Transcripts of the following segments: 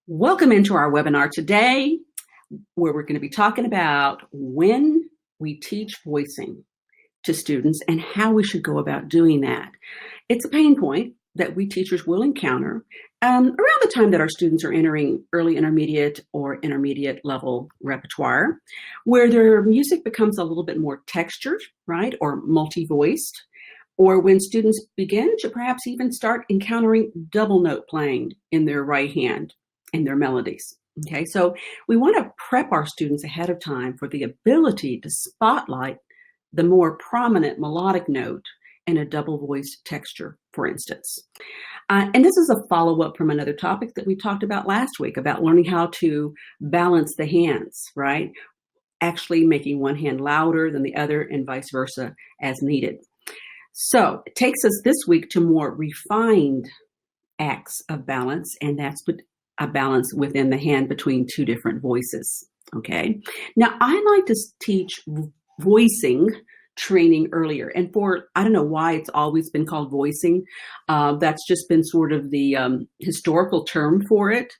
Welcome into our webinar today, where we're going to be talking about when we teach voicing to students and how we should go about doing that. It's a pain point that we teachers will encounter around the time that our students are entering early intermediate or intermediate level repertoire, where their music becomes a little bit more textured, right, or multi-voiced, or when students begin to perhaps even start encountering double note playing in their right hand in their melodies. Okay, so we want to prep our students ahead of time for the ability to spotlight the more prominent melodic note in a double voiced texture, for instance. And this is a follow-up from another topic that we talked about last week about learning how to balance the hands, right? Actually making one hand louder than the other and vice versa as needed. So it takes us this week to more refined acts of balance, and that's a balance within the hand between two different voices. Okay. Now I like to teach voicing training earlier, and I don't know why it's always been called voicing. That's just been sort of the historical term for it.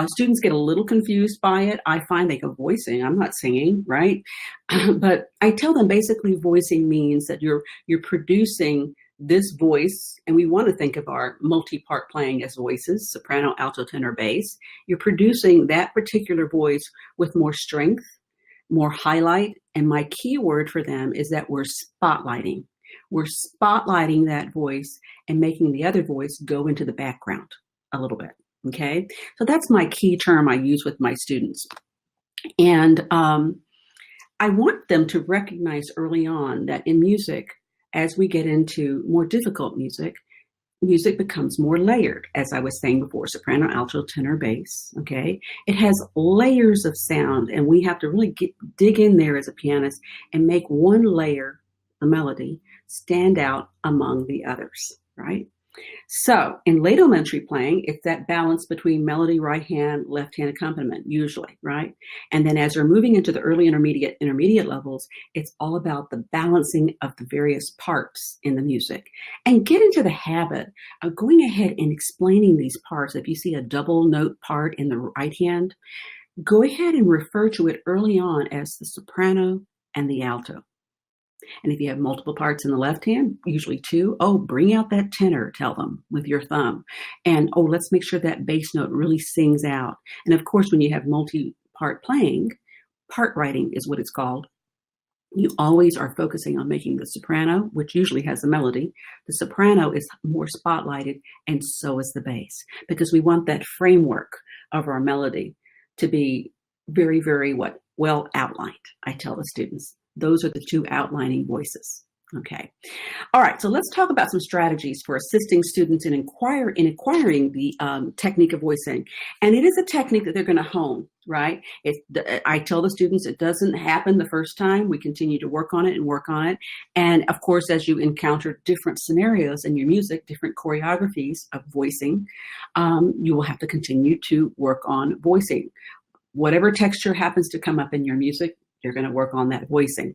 Students get a little confused by it. I find they go, voicing, I'm not singing, right? But I tell them basically voicing means that you're producing this voice, and we want to think of our multi-part playing as voices, soprano, alto, tenor, bass. You're producing that particular voice with more strength, more highlight, and my key word for them is that we're spotlighting. We're spotlighting that voice and making the other voice go into the background a little bit, okay? So that's my key term I use with my students. And I want them to recognize early on that in music, as we get into more difficult music, music becomes more layered, as I was saying before, soprano, alto, tenor, bass, okay? It has layers of sound, and we have to really dig in there as a pianist and make one layer, the melody, stand out among the others, right? So in late elementary playing, it's that balance between melody, right hand, left hand accompaniment, usually, right? And then as we're moving into the early intermediate levels, it's all about the balancing of the various parts in the music. And get into the habit of going ahead and explaining these parts. If you see a double note part in the right hand, go ahead and refer to it early on as the soprano and the alto. And if you have multiple parts in the left hand, usually two, bring out that tenor, tell them with your thumb. And let's make sure that bass note really sings out. And of course, when you have multi-part playing, part writing is what it's called. You always are focusing on making the soprano, which usually has a melody. The soprano is more spotlighted, and so is the bass, because we want that framework of our melody to be very, very well outlined, I tell the students. Those are the two outlining voices. Okay. All right. So let's talk about some strategies for assisting students in acquiring the technique of voicing. And it is a technique that they're going to hone, right? I tell the students it doesn't happen the first time. We continue to work on it. And of course, as you encounter different scenarios in your music, different choreographies of voicing, you will have to continue to work on voicing. Whatever texture happens to come up in your music, you're going to work on that voicing.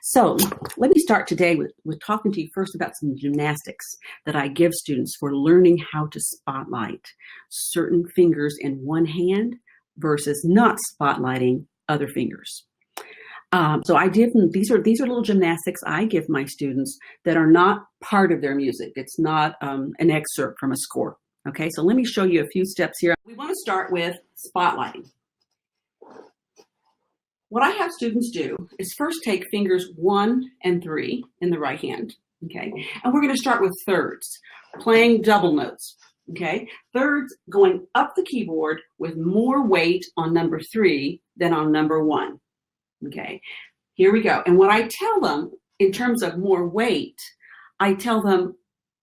So let me start today with talking to you first about some gymnastics that I give students for learning how to spotlight certain fingers in one hand versus not spotlighting other fingers. So I give them, these are little gymnastics I give my students that are not part of their music. It's not an excerpt from a score. Okay, so let me show you a few steps here. We want to start with spotlighting. What I have students do is first take fingers 1 and 3 in the right hand, okay? And we're going to start with thirds, playing double notes, okay? Thirds going up the keyboard with more weight on number 3 than on number 1, okay? Here we go. And what I tell them in terms of more weight, I tell them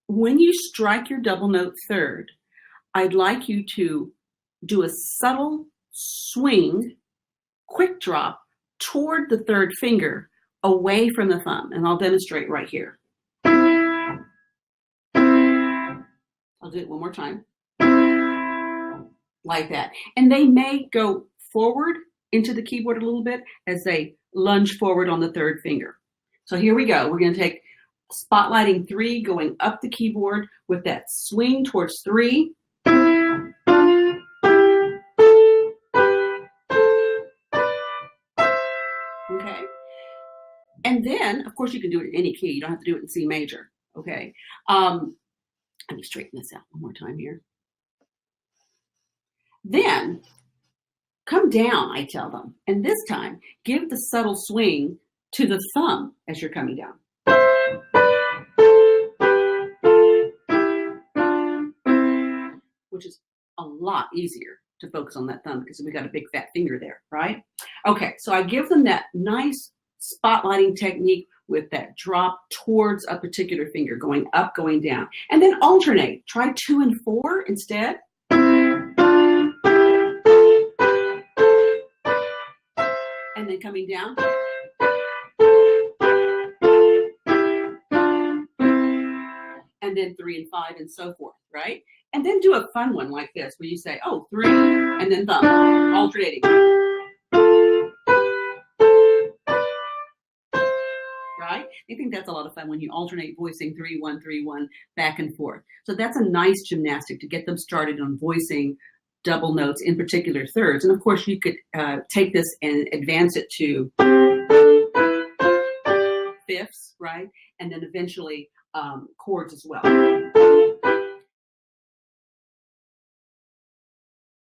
when you strike your double note third, I'd like you to do a subtle swing, quick drop toward the third finger away from the thumb. And I'll demonstrate right here. I'll do it one more time. Like that. And they may go forward into the keyboard a little bit as they lunge forward on the third finger. So here we go. We're going to take spotlighting 3, going up the keyboard with that swing towards 3. And then, of course, you can do it in any key. You don't have to do it in C major. Okay. Let me straighten this out one more time here. Then come down, I tell them. And this time, give the subtle swing to the thumb as you're coming down. Which is a lot easier to focus on that thumb because we got a big fat finger there, right? Okay, so I give them that nice spotlighting technique with that drop towards a particular finger, going up, going down. And then alternate. Try 2 and 4 instead. And then coming down. And then 3 and 5 and so forth, right? And then do a fun one like this where you say, oh, 3, and then thumb, alternating. Right? I think that's a lot of fun when you alternate voicing 3, 1, 3, 1, back and forth. So that's a nice gymnastic to get them started on voicing double notes, in particular thirds. And of course, you could take this and advance it to fifths, right? And then eventually chords as well.